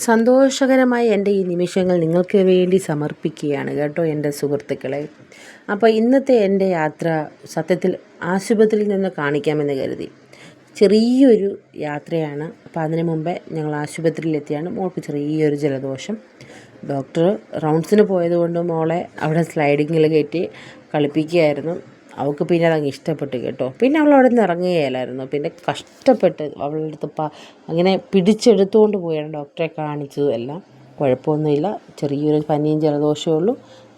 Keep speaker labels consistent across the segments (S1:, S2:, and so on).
S1: സന്തോഷകരമായ എൻ്റെ ഈ നിമിഷങ്ങൾ നിങ്ങൾക്ക് വേണ്ടി സമർപ്പിക്കുകയാണ് കേട്ടോ എൻ്റെ സുഹൃത്തുക്കളെ. അപ്പോൾ ഇന്നത്തെ എൻ്റെ യാത്ര സത്യത്തിൽ ആശുപത്രിയിൽ നിന്ന് കാണിക്കാമെന്ന് കരുതി. ചെറിയൊരു യാത്രയാണ്. അപ്പോൾ അതിനു മുമ്പേ ഞങ്ങൾ ആശുപത്രിയിലെത്തിയാണ്. മോൾക്ക് ചെറിയൊരു ജലദോഷം. ഡോക്ടർ റൗണ്ട്സിന് പോയതുകൊണ്ട് മോളെ അവിടെ സ്ലൈഡിങ്ങിൽ കയറ്റി കളിപ്പിക്കുകയായിരുന്നു. അവൾക്ക് പിന്നെ അതങ്ങ് ഇഷ്ടപ്പെട്ടു കേട്ടോ. പിന്നെ അവൾ അവിടെ നിന്ന് ഇറങ്ങുകയില്ലായിരുന്നു. പിന്നെ കഷ്ടപ്പെട്ട് അവളുടെ അടുത്ത് അങ്ങനെ പിടിച്ചെടുത്തുകൊണ്ട് പോയാണ് ഡോക്ടറെ കാണിച്ചതും എല്ലാം. കുഴപ്പമൊന്നുമില്ല, ചെറിയൊരു പനിയും ജലദോഷമേ ഉള്ളൂ.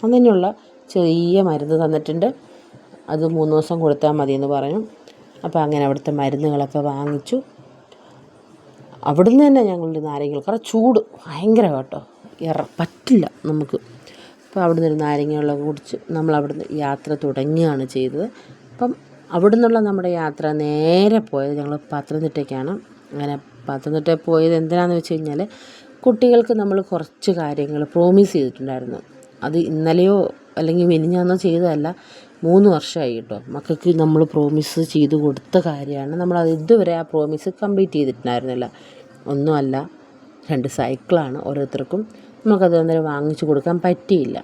S1: അങ്ങനെയുള്ള ചെറിയ മരുന്ന് തന്നിട്ടുണ്ട്. അത് 3 ദിവസം കൊടുത്താൽ മതിയെന്ന് പറഞ്ഞു. അപ്പോൾ അങ്ങനെ അവിടുത്തെ മരുന്നുകളൊക്കെ വാങ്ങിച്ചു. അവിടുന്ന് തന്നെ ഞങ്ങളുടെ നാരങ്ങകൾ, കാരണം ചൂട് ഭയങ്കര കേട്ടോ, പറ്റില്ല നമുക്ക്. അപ്പോൾ അവിടുന്ന് ഒരു നാരങ്ങ വെള്ളം കുടിച്ച് നമ്മൾ അവിടുന്ന് യാത്ര തുടങ്ങുകയാണ് ചെയ്തത്. അപ്പം അവിടെ നിന്നുള്ള നമ്മുടെ യാത്ര നേരെ പോയത് ഞങ്ങൾ പത്തനംതിട്ടയ്ക്കാണ്. അങ്ങനെ പത്തനംതിട്ടയിൽ പോയത് എന്തിനാണെന്ന് വെച്ച് കഴിഞ്ഞാൽ, കുട്ടികൾക്ക് നമ്മൾ കുറച്ച് കാര്യങ്ങൾ പ്രോമിസ് ചെയ്തിട്ടുണ്ടായിരുന്നു. അത് ഇന്നലെയോ അല്ലെങ്കിൽ മിനിഞ്ഞാന്നോ ചെയ്തതല്ല, 3 വർഷമായി കേട്ടോ. മക്കൾക്ക് നമ്മൾ പ്രോമിസ് ചെയ്ത് കൊടുത്ത കാര്യമാണ്. നമ്മളത് ഇതുവരെ ആ പ്രോമിസ് കംപ്ലീറ്റ് ചെയ്തിട്ടുണ്ടായിരുന്നില്ല. ഒന്നുമല്ല, 2 സൈക്കിളാണ് ഓരോരുത്തർക്കും. നമുക്കത് അന്നേരം വാങ്ങിച്ചു കൊടുക്കാൻ പറ്റിയില്ല.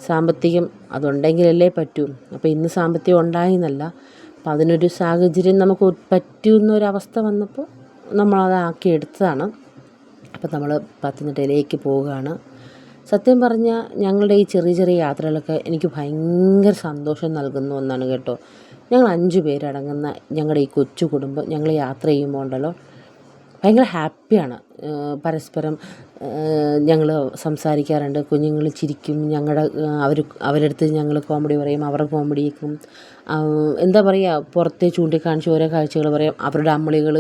S1: സാമ്പത്തികം അതുണ്ടെങ്കിലല്ലേ പറ്റൂ. അപ്പോൾ ഇന്ന് സാമ്പത്തികം ഉണ്ടായെന്നല്ല, അപ്പോൾ അതിനൊരു സാഹചര്യം നമുക്ക് പറ്റുന്നൊരവസ്ഥ വന്നപ്പോൾ നമ്മളത് ആക്കിയെടുത്തതാണ്. അപ്പോൾ നമ്മൾ പത്തനംതിട്ടയിലേക്ക് പോവുകയാണ്. സത്യം പറഞ്ഞാൽ ഞങ്ങളുടെ ഈ ചെറിയ ചെറിയ യാത്രകളൊക്കെ എനിക്ക് ഭയങ്കര സന്തോഷം നൽകുന്ന ഒന്നാണ് കേട്ടോ. ഞങ്ങൾ 5 പേരടങ്ങുന്ന ഞങ്ങളുടെ ഈ കൊച്ചു കുടുംബം ഞങ്ങൾ യാത്ര ചെയ്യുമ്പോൾ ഉണ്ടല്ലോ, ഭയങ്കര ഹാപ്പിയാണ്. പരസ്പരം ഞങ്ങൾ സംസാരിക്കാറുണ്ട്. കുഞ്ഞുങ്ങൾ ചിരിക്കും, അവരുടെ അടുത്ത് ഞങ്ങൾ കോമഡി പറയും, അവരുടെ കോമഡി കേൾക്കും. എന്താ പറയുക, പുറത്തെ ചൂണ്ടിക്കാണിച്ച് ഓരോ കാഴ്ചകൾ പറയും, അവരുടെ അമ്മളികൾ,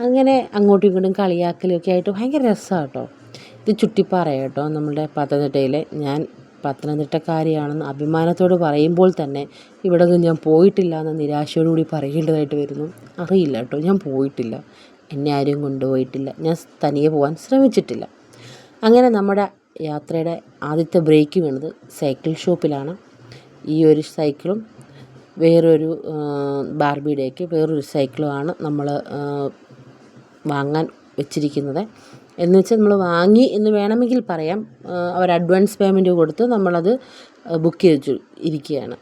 S1: അങ്ങനെ അങ്ങോട്ടും ഇങ്ങോട്ടും കളിയാക്കലൊക്കെ ആയിട്ട് ഭയങ്കര രസമാണ് കേട്ടോ. ഇത് ചുട്ടിപ്പാറ കേട്ടോ, നമ്മളുടെ പത്തനംതിട്ടയിലെ. ഞാൻ പത്തനംതിട്ടക്കാരിയാണെന്ന് അഭിമാനത്തോട് പറയുമ്പോൾ തന്നെ ഇവിടെ ഞാൻ പോയിട്ടില്ല എന്ന് നിരാശയോടുകൂടി പറയേണ്ടതായിട്ട് വരുന്നു. അറിയില്ല കേട്ടോ, ഞാൻ പോയിട്ടില്ല, എന്നെ ആരും കൊണ്ടുപോയിട്ടില്ല, ഞാൻ തനിയെ പോകാൻ ശ്രമിച്ചിട്ടില്ല. അങ്ങനെ നമ്മുടെ യാത്രയുടെ ആദ്യത്തെ ബ്രേക്ക് വീണത് സൈക്കിൾ ഷോപ്പിലാണ്. ഈ ഒരു സൈക്കിളും വേറൊരു ബാർബിയുടെയൊക്കെ വേറൊരു സൈക്കിളുമാണ് നമ്മൾ വാങ്ങാൻ വെച്ചിരിക്കുന്നത്. എന്ന് വെച്ചാൽ നമ്മൾ വാങ്ങി എന്ന് വേണമെങ്കിൽ പറയാം. അവർ അഡ്വാൻസ് പേയ്മെൻറ്റ് കൊടുത്ത് നമ്മളത് ബുക്ക് ചെയ്ത് ഇരിക്കുകയാണ്.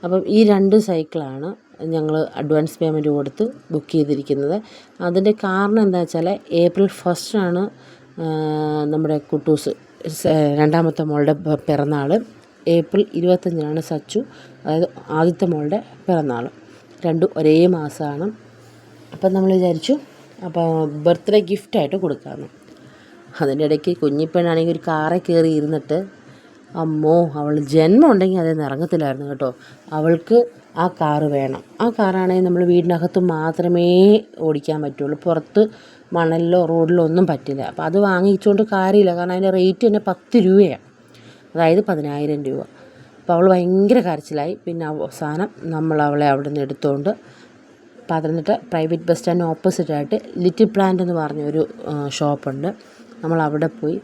S1: അപ്പം ഈ 2 സൈക്കിളാണ് ഞങ്ങൾ അഡ്വാൻസ് പേയ്മെൻറ്റ് കൊടുത്ത് ബുക്ക് ചെയ്തിരിക്കുന്നത്. അതിൻ്റെ കാരണം എന്താ വെച്ചാൽ, April 1 നമ്മുടെ കുട്ടൂസ് രണ്ടാമത്തെ മോളുടെ പിറന്നാൾ. April 25 സച്ചു, അതായത് ആദ്യത്തെ മോളുടെ പിറന്നാൾ. 2 ഒരേ മാസമാണ്. അപ്പം നമ്മൾ വിചാരിച്ചു അപ്പോൾ ബർത്ത്ഡേ ഗിഫ്റ്റായിട്ട് കൊടുക്കാമെന്ന്. അതിൻ്റെ ഇടയ്ക്ക് കുഞ്ഞിപ്പെണ്ണാണെങ്കിൽ ഒരു കാറിൽ കയറി ഇരുന്നിട്ട്, അമ്മോ, അവൾ ജന്മം ഉണ്ടെങ്കിൽ അതിൽ ഇറങ്ങത്തില്ലായിരുന്നു കേട്ടോ. അവൾക്ക് ആ കാറ് വേണം. ആ കാറാണെങ്കിൽ നമ്മൾ വീടിനകത്ത് മാത്രമേ ഓടിക്കാൻ പറ്റുള്ളൂ, പുറത്ത് മണലിലോ റോഡിലോ ഒന്നും പറ്റില്ല. അപ്പോൾ അത് വാങ്ങിച്ചുകൊണ്ട് കാര്യമില്ല, കാരണം അതിൻ്റെ റേറ്റ് തന്നെ 10 രൂപയാണ്, അതായത് 10,000 രൂപ. അപ്പോൾ അവൾ ഭയങ്കര കരച്ചിലായി. പിന്നെ അവസാനം നമ്മൾ അവളെ അവിടെ നിന്ന് എടുത്തുകൊണ്ട് പത്തനംതിട്ട പ്രൈവറ്റ് ബസ് സ്റ്റാൻഡിന് ഓപ്പോസിറ്റായിട്ട് ലിറ്റിൽ പ്ലാന്റ് എന്ന് പറഞ്ഞൊരു ഷോപ്പുണ്ട്. നമ്മൾ അവിടെ പോയി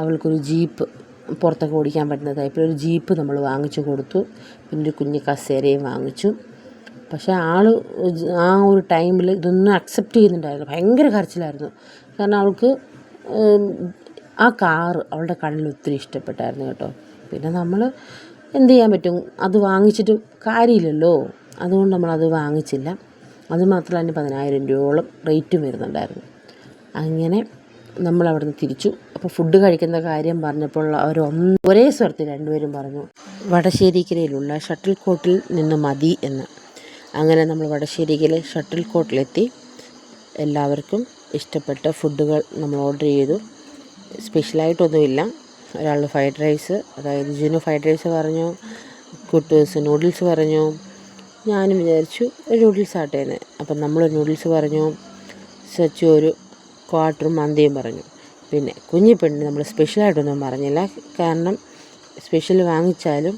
S1: അവൾക്കൊരു ജീപ്പ്, പുറത്തൊക്കെ ഓടിക്കാൻ പറ്റുന്ന ടൈപ്പിൽ ഒരു ജീപ്പ് നമ്മൾ വാങ്ങിച്ചു കൊടുത്തു. പിന്നെ ഒരു കുഞ്ഞ് കസേരയും വാങ്ങിച്ചു. പക്ഷേ ആ ഒരു ടൈമിൽ ഇതൊന്നും അക്സെപ്റ്റ് ചെയ്യുന്നുണ്ടായിരുന്നു. ഭയങ്കര കരച്ചിലായിരുന്നു. കാരണം അവൾക്ക് ആ കാറ് അവളുടെ കണ്ണിൽ ഒത്തിരി ഇഷ്ടപ്പെട്ടായിരുന്നു കേട്ടോ. പിന്നെ നമ്മൾ എന്ത് ചെയ്യാൻ പറ്റും, അത് വാങ്ങിച്ചിട്ട് കാര്യമില്ലല്ലോ. അതുകൊണ്ട് നമ്മളത് വാങ്ങിച്ചില്ല. അതുമാത്രമല്ല, അതിന് 10,000 രൂപയോളം റേറ്റും വരുന്നുണ്ടായിരുന്നു. അങ്ങനെ നമ്മൾ അവിടെ നിന്ന് തിരിച്ചു. അപ്പോൾ ഫുഡ് കഴിക്കുന്ന കാര്യം പറഞ്ഞപ്പോൾ അവർ ഒരേ സ്വരത്തിൽ 2 പേരും പറഞ്ഞു, വടശ്ശേരിക്കരയിലുള്ള ഷട്ടിൽ കോട്ടിൽ നിന്ന് മതി എന്ന്. അങ്ങനെ നമ്മൾ വടശ്ശേരിക്കരയിലെ ഷട്ടിൽ കോട്ടിലെത്തി. എല്ലാവർക്കും ഇഷ്ടപ്പെട്ട ഫുഡുകൾ നമ്മൾ ഓർഡർ ചെയ്തു. സ്പെഷ്യലായിട്ടൊന്നുമില്ല. ഒരാൾ ഫ്രൈഡ് റൈസ്, അതായത് ജിനു ഫ്രൈഡ് റൈസ് പറഞ്ഞു, കുട്ടൂസ് നൂഡിൽസ് പറഞ്ഞു. ഞാനും വിചാരിച്ചു ഒരു നൂഡിൽസ് ആട്ടേന്ന്. അപ്പം നമ്മൾ നൂഡിൽസ് പറഞ്ഞു, സച്ചു ഒരു ക്വാർട്ടർ മന്തിയും പറഞ്ഞു. പിന്നെ കുഞ്ഞിപ്പെണ്ണിന് നമ്മൾ സ്പെഷ്യലായിട്ടൊന്നും പറഞ്ഞില്ല, കാരണം സ്പെഷ്യൽ വാങ്ങിച്ചാലും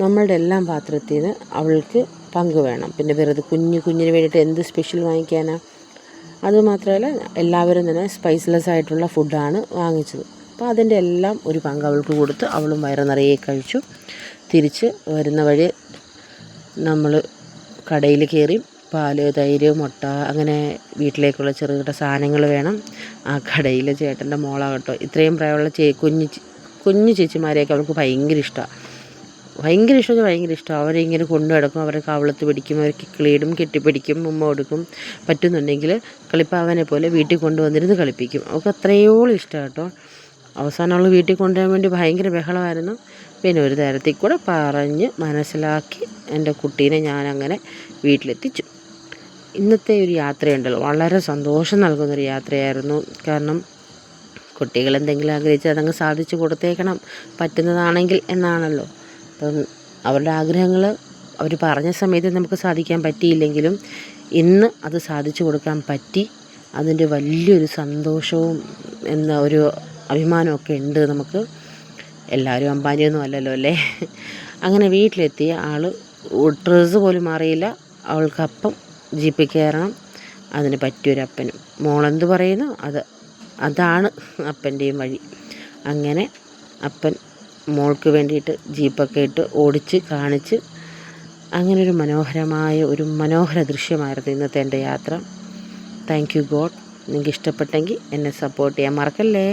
S1: നമ്മളുടെ എല്ലാം പാത്രത്തിൽ നിന്ന് അവൾക്ക് പങ്ക് വേണം. പിന്നെ വെറുതെ കുഞ്ഞിന് വേണ്ടിയിട്ട് എന്ത് സ്പെഷ്യൽ വാങ്ങിക്കാനാണ്. അതുമാത്രമല്ല, എല്ലാവരും തന്നെ സ്പൈസ്ലെസ് ആയിട്ടുള്ള ഫുഡാണ് വാങ്ങിച്ചത്. അപ്പോൾ അതിൻ്റെ എല്ലാം ഒരു പങ്ക് അവൾക്ക് കൊടുത്ത് അവളും വയറ് നിറയെ കഴിച്ചു. തിരിച്ച് വരുന്ന വഴി നമ്മൾ കടയിൽ കയറി പാല്, തൈര്, മുട്ട, അങ്ങനെ വീട്ടിലേക്കുള്ള ചെറുകിട സാധനങ്ങൾ വേണം. ആ കടയിലെ ചേട്ടൻ്റെ മോളാകട്ടോ, ഇത്രയും പ്രായമുള്ള കുഞ്ഞു ചേച്ചിമാരെയൊക്കെ അവൾക്ക് ഭയങ്കര ഇഷ്ടമാണ്. ഭയങ്കര ഇഷ്ടമാണ്. അവരെ ഇങ്ങനെ കൊണ്ടു നടക്കും, അവരെ കവളത്ത് പിടിക്കും, അവർ കിക്കിളിയിടും, കെട്ടിപ്പിടിക്കും, ഉമ്മ കൊടുക്കും. പറ്റുന്നുണ്ടെങ്കിൽ കളിപ്പാവനെ പോലെ വീട്ടിൽ കൊണ്ടുവന്നിരുന്ന് കളിപ്പിക്കും. അവൾക്ക് അത്രയോളം ഇഷ്ടമാണ് കേട്ടോ. അവസാനം അവൾ വീട്ടിൽ കൊണ്ടുവരാൻ വേണ്ടി ഭയങ്കര ബഹളമായിരുന്നു. പിന്നെ ഒരു തരത്തിൽ കൂടെ പറഞ്ഞ് മനസ്സിലാക്കി എൻ്റെ കുട്ടീനെ ഞാനങ്ങനെ വീട്ടിലെത്തിച്ചു. ഇന്നത്തെ ഒരു യാത്രയുണ്ടല്ലോ, വളരെ സന്തോഷം നൽകുന്നൊരു യാത്രയായിരുന്നു. കാരണം കുട്ടികൾ എന്തെങ്കിലും ആഗ്രഹിച്ചാൽ അതങ്ങ് സാധിച്ചു കൊടുത്തേക്കണം, പറ്റുന്നതാണെങ്കിൽ എന്നാണല്ലോ. അപ്പം അവരുടെ ആഗ്രഹങ്ങൾ അവർ പറഞ്ഞ സമയത്ത് നമുക്ക് സാധിക്കാൻ പറ്റിയില്ലെങ്കിലും ഇന്ന് അത് സാധിച്ചു കൊടുക്കാൻ പറ്റി. അതിൻ്റെ വലിയൊരു സന്തോഷവും എന്ന ഒരു അഭിമാനമൊക്കെ ഉണ്ട് നമുക്ക്. എല്ലാവരും അമ്പാനിയൊന്നും അല്ലല്ലോ അല്ലേ. അങ്ങനെ വീട്ടിലെത്തിയ ആൾ ഡ്രസ്സ് പോലും മാറിയില്ല. അവൾക്കപ്പം ജീപ്പിൽ കയറണം, അതിന് പറ്റിയൊരപ്പനും. മോളെന്ത് പറയുന്നു അതാണ് അപ്പൻ്റെയും വഴി. അങ്ങനെ അപ്പൻ മോൾക്ക് വേണ്ടിയിട്ട് ജീപ്പൊക്കെ ഇട്ട് ഓടിച്ച് കാണിച്ച്, അങ്ങനെ ഒരു മനോഹര ദൃശ്യമായിരുന്നു ഇന്നത്തെ എൻ്റെ യാത്ര. Thank you God. നിങ്ങൾക്ക് ഇഷ്ടപ്പെട്ടെങ്കിൽ എന്നെ സപ്പോർട്ട് ചെയ്യാൻ മറക്കല്ലേ.